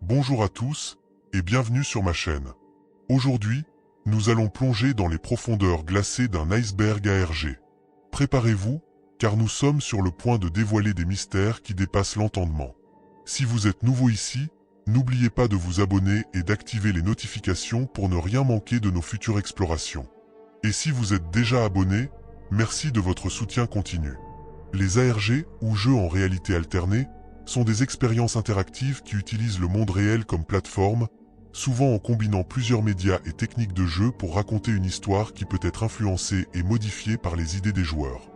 Bonjour à tous, et bienvenue sur ma chaîne. Aujourd'hui, nous allons plonger dans les profondeurs glacées d'un iceberg ARG. Préparez-vous, car nous sommes sur le point de dévoiler des mystères qui dépassent l'entendement. Si vous êtes nouveau ici, n'oubliez pas de vous abonner et d'activer les notifications pour ne rien manquer de nos futures explorations. Et si vous êtes déjà abonné, merci de votre soutien continu. Les ARG, ou jeux en réalité alternée, sont des expériences interactives qui utilisent le monde réel comme plateforme, souvent en combinant plusieurs médias et techniques de jeu pour raconter une histoire qui peut être influencée et modifiée par les idées des joueurs.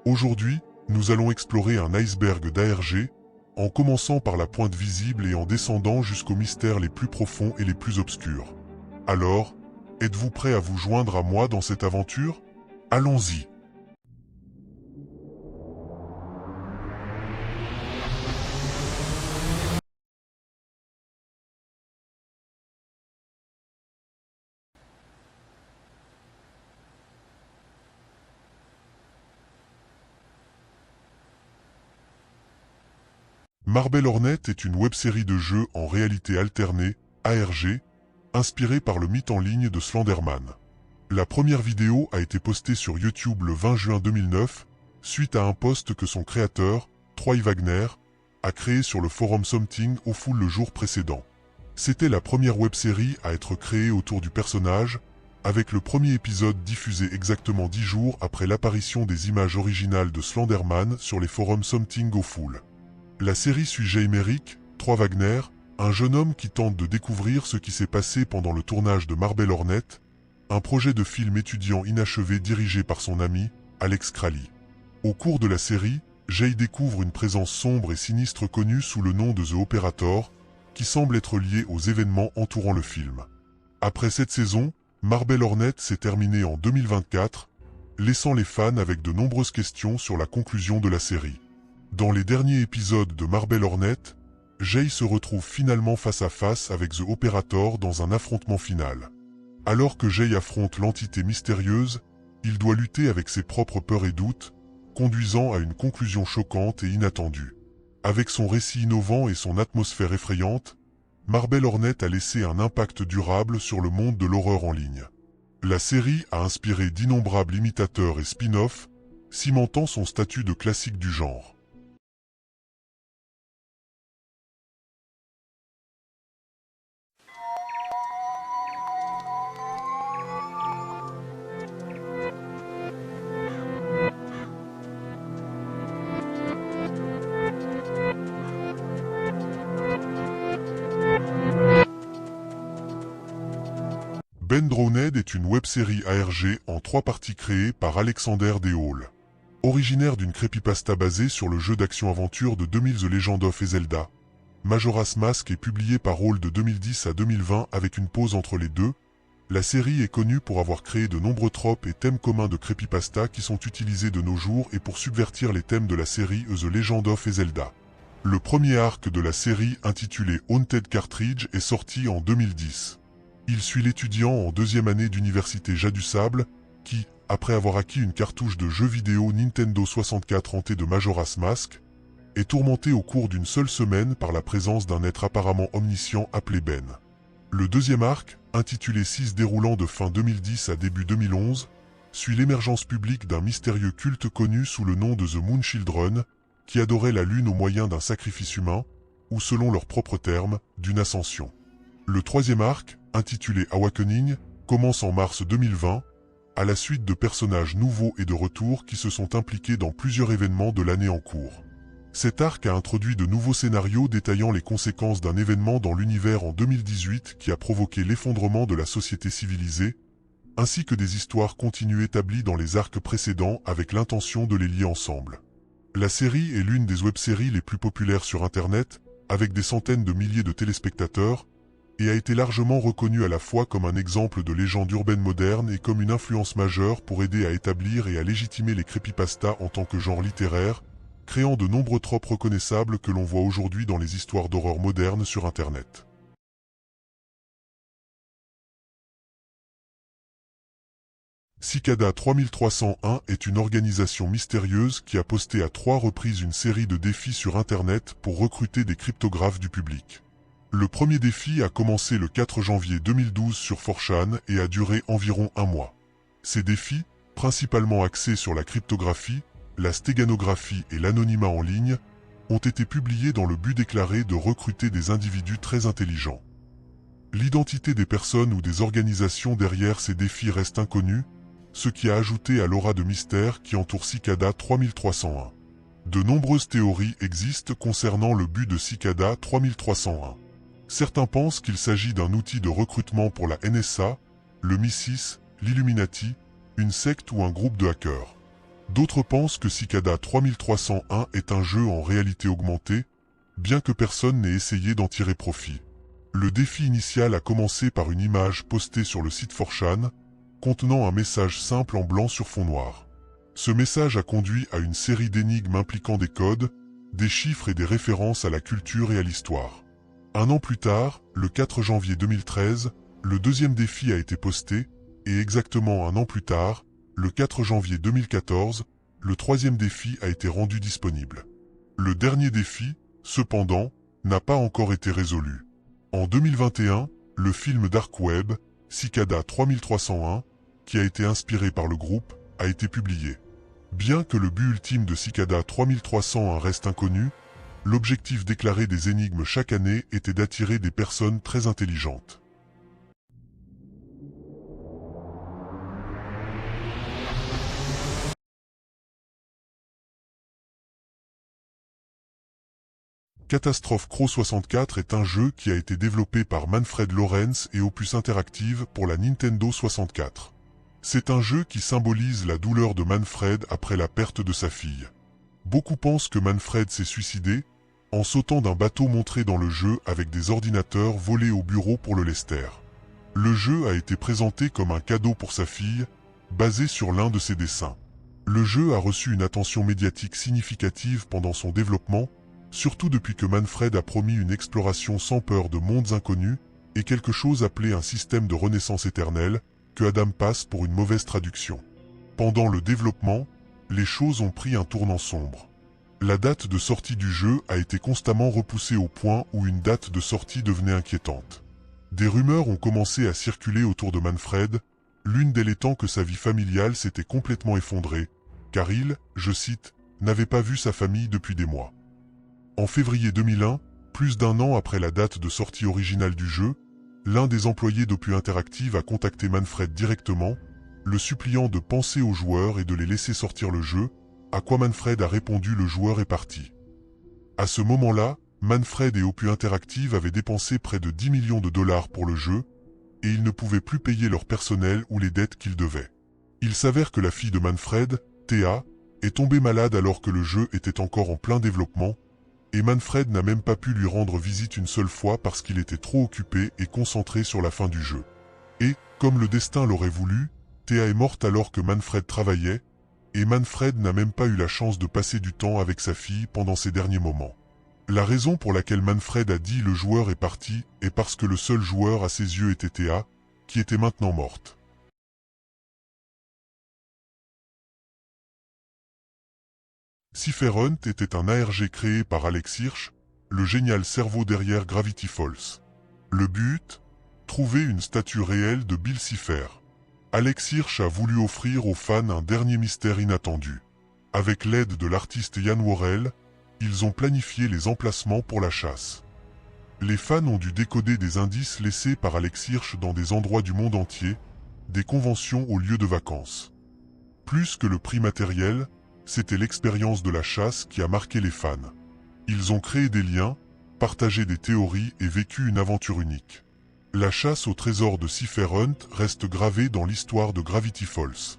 Aujourd'hui, nous allons explorer un iceberg d'ARG, en commençant par la pointe visible et en descendant jusqu'aux mystères les plus profonds et les plus obscurs. Alors, êtes-vous prêt à vous joindre à moi dans cette aventure? Allons-y! Marble Hornet est une web-série de jeux en réalité alternée, ARG, inspirée par le mythe en ligne de Slenderman. La première vidéo a été postée sur YouTube le 20 juin 2009, suite à un post que son créateur, Troy Wagner, a créé sur le forum Something Awful le jour précédent. C'était la première web-série à être créée autour du personnage, avec le premier épisode diffusé exactement 10 jours après l'apparition des images originales de Slenderman sur les forums Something Awful. La série suit Jay Merrick, Troy Wagner, un jeune homme qui tente de découvrir ce qui s'est passé pendant le tournage de Marble Hornet, un projet de film étudiant inachevé dirigé par son ami, Alex Crowley. Au cours de la série, Jay découvre une présence sombre et sinistre connue sous le nom de The Operator, qui semble être liée aux événements entourant le film. Après cette saison, Marble Hornet s'est terminée en 2024, laissant les fans avec de nombreuses questions sur la conclusion de la série. Dans les derniers épisodes de Marble Hornet, Jay se retrouve finalement face à face avec The Operator dans un affrontement final. Alors que Jay affronte l'entité mystérieuse, il doit lutter avec ses propres peurs et doutes, conduisant à une conclusion choquante et inattendue. Avec son récit innovant et son atmosphère effrayante, Marble Hornet a laissé un impact durable sur le monde de l'horreur en ligne. La série a inspiré d'innombrables imitateurs et spin-offs, cimentant son statut de classique du genre. Ben Drowned est une web-série ARG en 3 parties créée par Alexander D. Hall. Originaire d'une creepypasta basée sur le jeu d'action-aventure de 2000 The Legend of Zelda, Majora's Mask est publiée par Hall de 2010 à 2020 avec une pause entre les deux. La série est connue pour avoir créé de nombreux tropes et thèmes communs de creepypasta qui sont utilisés de nos jours et pour subvertir les thèmes de la série The Legend of Zelda. Le premier arc de la série intitulé Haunted Cartridge est sorti en 2010. Il suit l'étudiant en 2e année d'université Jas du Sable, qui, après avoir acquis une cartouche de jeu vidéo Nintendo 64 hantée de Majora's Mask, est tourmenté au cours d'une seule semaine par la présence d'un être apparemment omniscient appelé Ben. Le 2e arc, intitulé 6 déroulant de fin 2010 à début 2011, suit l'émergence publique d'un mystérieux culte connu sous le nom de The Moon Children, qui adorait la lune au moyen d'un sacrifice humain, ou selon leurs propres termes, d'une ascension. Le 3e arc, intitulé Awakening, commence en mars 2020, à la suite de personnages nouveaux et de retours qui se sont impliqués dans plusieurs événements de l'année en cours. Cet arc a introduit de nouveaux scénarios détaillant les conséquences d'un événement dans l'univers en 2018 qui a provoqué l'effondrement de la société civilisée, ainsi que des histoires continues établies dans les arcs précédents avec l'intention de les lier ensemble. La série est l'une des web-séries les plus populaires sur Internet, avec des centaines de milliers de téléspectateurs, et a été largement reconnue à la fois comme un exemple de légende urbaine moderne et comme une influence majeure pour aider à établir et à légitimer les creepypastas en tant que genre littéraire, créant de nombreux tropes reconnaissables que l'on voit aujourd'hui dans les histoires d'horreur modernes sur Internet. Cicada 3301 est une organisation mystérieuse qui a posté à 3 reprises une série de défis sur Internet pour recruter des cryptographes du public. Le premier défi a commencé le 4 janvier 2012 sur 4chan et a duré environ un mois. Ces défis, principalement axés sur la cryptographie, la stéganographie et l'anonymat en ligne, ont été publiés dans le but déclaré de recruter des individus très intelligents. L'identité des personnes ou des organisations derrière ces défis reste inconnue, ce qui a ajouté à l'aura de mystère qui entoure Cicada 3301. De nombreuses théories existent concernant le but de Cicada 3301. Certains pensent qu'il s'agit d'un outil de recrutement pour la NSA, le MI6, l'Illuminati, une secte ou un groupe de hackers. D'autres pensent que Cicada 3301 est un jeu en réalité augmentée, bien que personne n'ait essayé d'en tirer profit. Le défi initial a commencé par une image postée sur le site 4chan, contenant un message simple en blanc sur fond noir. Ce message a conduit à une série d'énigmes impliquant des codes, des chiffres et des références à la culture et à l'histoire. Un an plus tard, le 4 janvier 2013, le deuxième défi a été posté, et exactement un an plus tard, le 4 janvier 2014, le troisième défi a été rendu disponible. Le dernier défi, cependant, n'a pas encore été résolu. En 2021, le film Dark Web, Cicada 3301, qui a été inspiré par le groupe, a été publié. Bien que le but ultime de Cicada 3301 reste inconnu, l'objectif déclaré des énigmes chaque année était d'attirer des personnes très intelligentes. Catastrophe Crow 64 est un jeu qui a été développé par Manfred Lawrence et Opus Interactive pour la Nintendo 64. C'est un jeu qui symbolise la douleur de Manfred après la perte de sa fille. Beaucoup pensent que Manfred s'est suicidé en sautant d'un bateau montré dans le jeu avec des ordinateurs volés au bureau pour le Lester. Le jeu a été présenté comme un cadeau pour sa fille, basé sur l'un de ses dessins. Le jeu a reçu une attention médiatique significative pendant son développement, surtout depuis que Manfred a promis une exploration sans peur de mondes inconnus et quelque chose appelé un système de renaissance éternelle, que Adam passe pour une mauvaise traduction. Pendant le développement, les choses ont pris un tournant sombre. La date de sortie du jeu a été constamment repoussée au point où une date de sortie devenait inquiétante. Des rumeurs ont commencé à circuler autour de Manfred, l'une d'elles étant que sa vie familiale s'était complètement effondrée, car il, je cite, n'avait pas vu sa famille depuis des mois. En février 2001, plus d'un an après la date de sortie originale du jeu, l'un des employés d'Opus Interactive a contacté Manfred directement, le suppliant de penser aux joueurs et de les laisser sortir le jeu, à quoi Manfred a répondu: le joueur est parti. À ce moment-là, Manfred et Opus Interactive avaient dépensé près de 10 millions de dollars pour le jeu, et ils ne pouvaient plus payer leur personnel ou les dettes qu'ils devaient. Il s'avère que la fille de Manfred, Théa, est tombée malade alors que le jeu était encore en plein développement, et Manfred n'a même pas pu lui rendre visite une seule fois parce qu'il était trop occupé et concentré sur la fin du jeu. Et, comme le destin l'aurait voulu, Théa est morte alors que Manfred travaillait, et Manfred n'a même pas eu la chance de passer du temps avec sa fille pendant ces derniers moments. La raison pour laquelle Manfred a dit le joueur est parti est parce que le seul joueur à ses yeux était Théa, qui était maintenant morte. Cypherhunt était un ARG créé par Alex Hirsch, le génial cerveau derrière Gravity Falls. Le but? Trouver une statue réelle de Bill Cipher. Alex Hirsch a voulu offrir aux fans un dernier mystère inattendu. Avec l'aide de l'artiste Ian Worrell, ils ont planifié les emplacements pour la chasse. Les fans ont dû décoder des indices laissés par Alex Hirsch dans des endroits du monde entier, des conventions aux lieux de vacances. Plus que le prix matériel, c'était l'expérience de la chasse qui a marqué les fans. Ils ont créé des liens, partagé des théories et vécu une aventure unique. La chasse au trésor de Cypherhunt reste gravée dans l'histoire de Gravity Falls.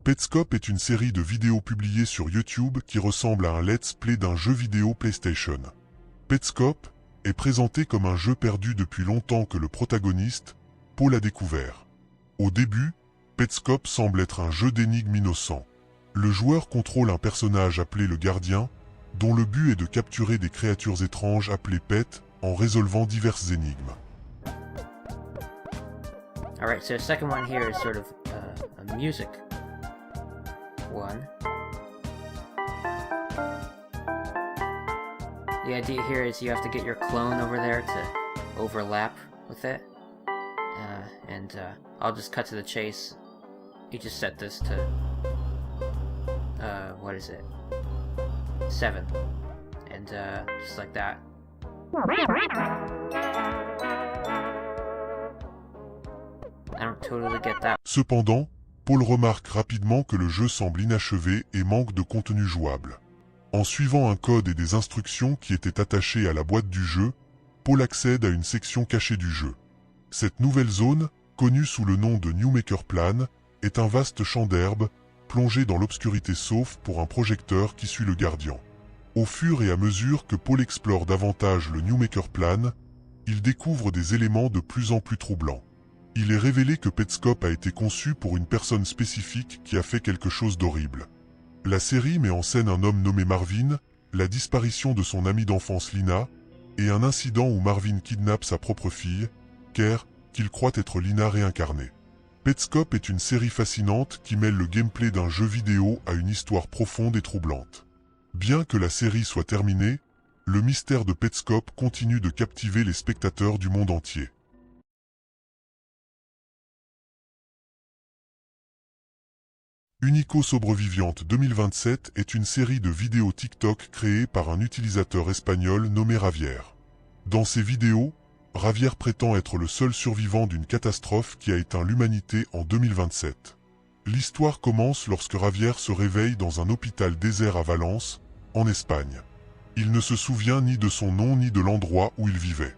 Petscop est une série de vidéos publiées sur YouTube qui ressemble à un let's play d'un jeu vidéo PlayStation. Petscop est présenté comme un jeu perdu depuis longtemps que le protagoniste, Paul, a découvert. Au début, Petscop semble être un jeu d'énigmes innocent. Le joueur contrôle un personnage appelé le Gardien, dont le but est de capturer des créatures étranges appelées Pets en résolvant diverses énigmes. Alright, so the second one here is sort of a music one. The idea here is you have to get your clone over there to overlap with it. I'll just cut to the chase. You just set this to, what is it? 7. And, just like that. I don't totally get that. Cependant, Paul remarque rapidement que le jeu semble inachevé et manque de contenu jouable. En suivant un code et des instructions qui étaient attachés à la boîte du jeu, Paul accède à une section cachée du jeu. Cette nouvelle zone, connue sous le nom de New Maker Plan, est un vaste champ d'herbe, plongé dans l'obscurité sauf pour un projecteur qui suit le gardien. Au fur et à mesure que Paul explore davantage le New Maker Plan, il découvre des éléments de plus en plus troublants. Il est révélé que Petscop a été conçu pour une personne spécifique qui a fait quelque chose d'horrible. La série met en scène un homme nommé Marvin, la disparition de son amie d'enfance Lina, et un incident où Marvin kidnappe sa propre fille, Kerr, qu'il croit être Lina réincarnée. Petscop est une série fascinante qui mêle le gameplay d'un jeu vidéo à une histoire profonde et troublante. Bien que la série soit terminée, le mystère de Petscop continue de captiver les spectateurs du monde entier. Unico Sobreviviente 2027 est une série de vidéos TikTok créée par un utilisateur espagnol nommé Javier. Dans ces vidéos, Javier prétend être le seul survivant d'une catastrophe qui a éteint l'humanité en 2027. L'histoire commence lorsque Javier se réveille dans un hôpital désert à Valence, en Espagne. Il ne se souvient ni de son nom ni de l'endroit où il vivait.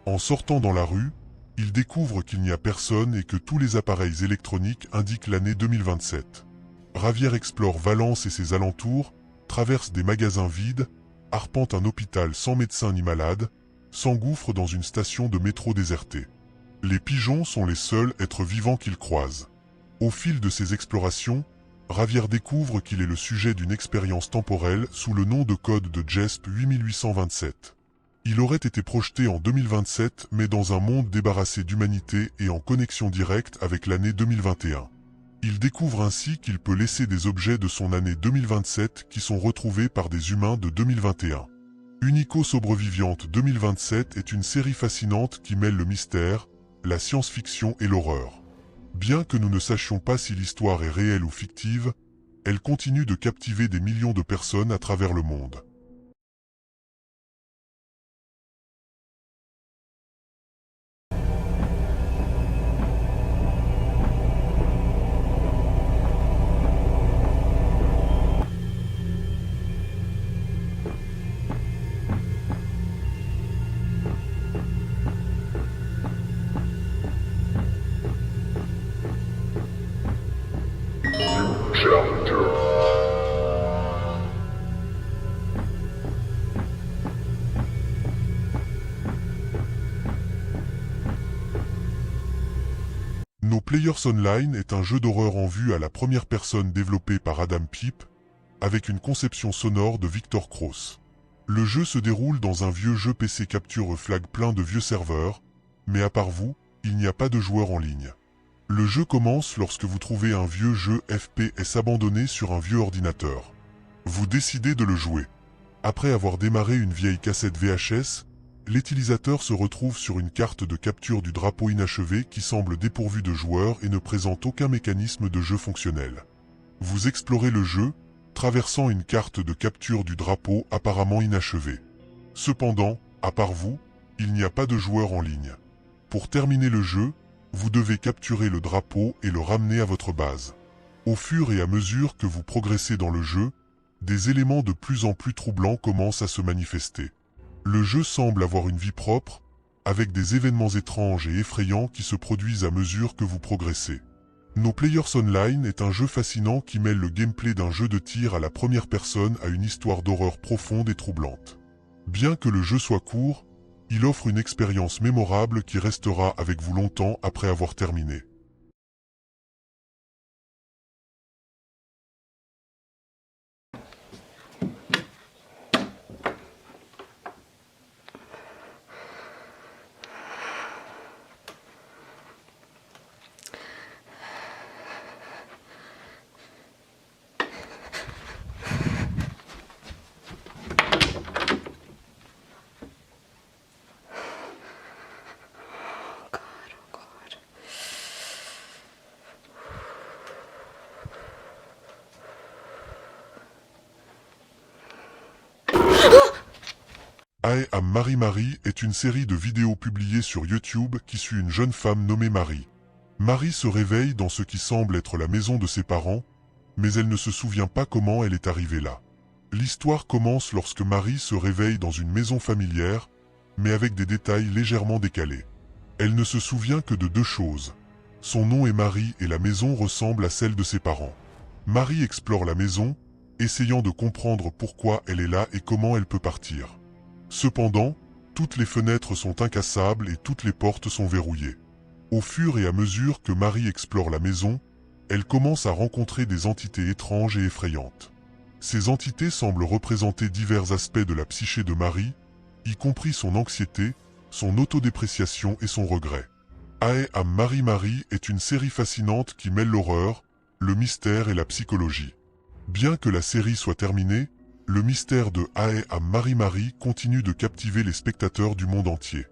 En sortant dans la rue, il découvre qu'il n'y a personne et que tous les appareils électroniques indiquent l'année 2027. Javier explore Valence et ses alentours, traverse des magasins vides, arpente un hôpital sans médecin ni malade, s'engouffre dans une station de métro désertée. Les pigeons sont les seuls êtres vivants qu'il croise. Au fil de ses explorations, Javier découvre qu'il est le sujet d'une expérience temporelle sous le nom de code de JESP 8827. Il aurait été projeté en 2027 mais dans un monde débarrassé d'humanité et en connexion directe avec l'année 2021. Il découvre ainsi qu'il peut laisser des objets de son année 2027 qui sont retrouvés par des humains de 2021. Unico Sobreviviente 2027 est une série fascinante qui mêle le mystère, la science-fiction et l'horreur. Bien que nous ne sachions pas si l'histoire est réelle ou fictive, elle continue de captiver des millions de personnes à travers le monde. No Players Online est un jeu d'horreur en vue à la première personne développé par Adam Peep, avec une conception sonore de Victor Cross. Le jeu se déroule dans un vieux jeu PC Capture Flag plein de vieux serveurs, mais à part vous, il n'y a pas de joueurs en ligne. Le jeu commence lorsque vous trouvez un vieux jeu FPS abandonné sur un vieux ordinateur. Vous décidez de le jouer. Après avoir démarré une vieille cassette VHS, l'utilisateur se retrouve sur une carte de capture du drapeau inachevé qui semble dépourvue de joueurs et ne présente aucun mécanisme de jeu fonctionnel. Vous explorez le jeu, traversant une carte de capture du drapeau apparemment inachevée. Cependant, à part vous, il n'y a pas de joueurs en ligne. Pour terminer le jeu, vous devez capturer le drapeau et le ramener à votre base. Au fur et à mesure que vous progressez dans le jeu, des éléments de plus en plus troublants commencent à se manifester. Le jeu semble avoir une vie propre, avec des événements étranges et effrayants qui se produisent à mesure que vous progressez. No Players Online est un jeu fascinant qui mêle le gameplay d'un jeu de tir à la première personne à une histoire d'horreur profonde et troublante. Bien que le jeu soit court, il offre une expérience mémorable qui restera avec vous longtemps après avoir terminé. I Am Marie est une série de vidéos publiées sur YouTube qui suit une jeune femme nommée Marie. Marie se réveille dans ce qui semble être la maison de ses parents, mais elle ne se souvient pas comment elle est arrivée là. L'histoire commence lorsque Marie se réveille dans une maison familière, mais avec des détails légèrement décalés. Elle ne se souvient que de deux choses. Son nom est Marie et la maison ressemble à celle de ses parents. Marie explore la maison, essayant de comprendre pourquoi elle est là et comment elle peut partir. Cependant, toutes les fenêtres sont incassables et toutes les portes sont verrouillées. Au fur et à mesure que Marie explore la maison, elle commence à rencontrer des entités étranges et effrayantes. Ces entités semblent représenter divers aspects de la psyché de Marie, y compris son anxiété, son autodépréciation et son regret. I Am Marie est une série fascinante qui mêle l'horreur, le mystère et la psychologie. Bien que la série soit terminée, le mystère de I Am Marie continue de captiver les spectateurs du monde entier.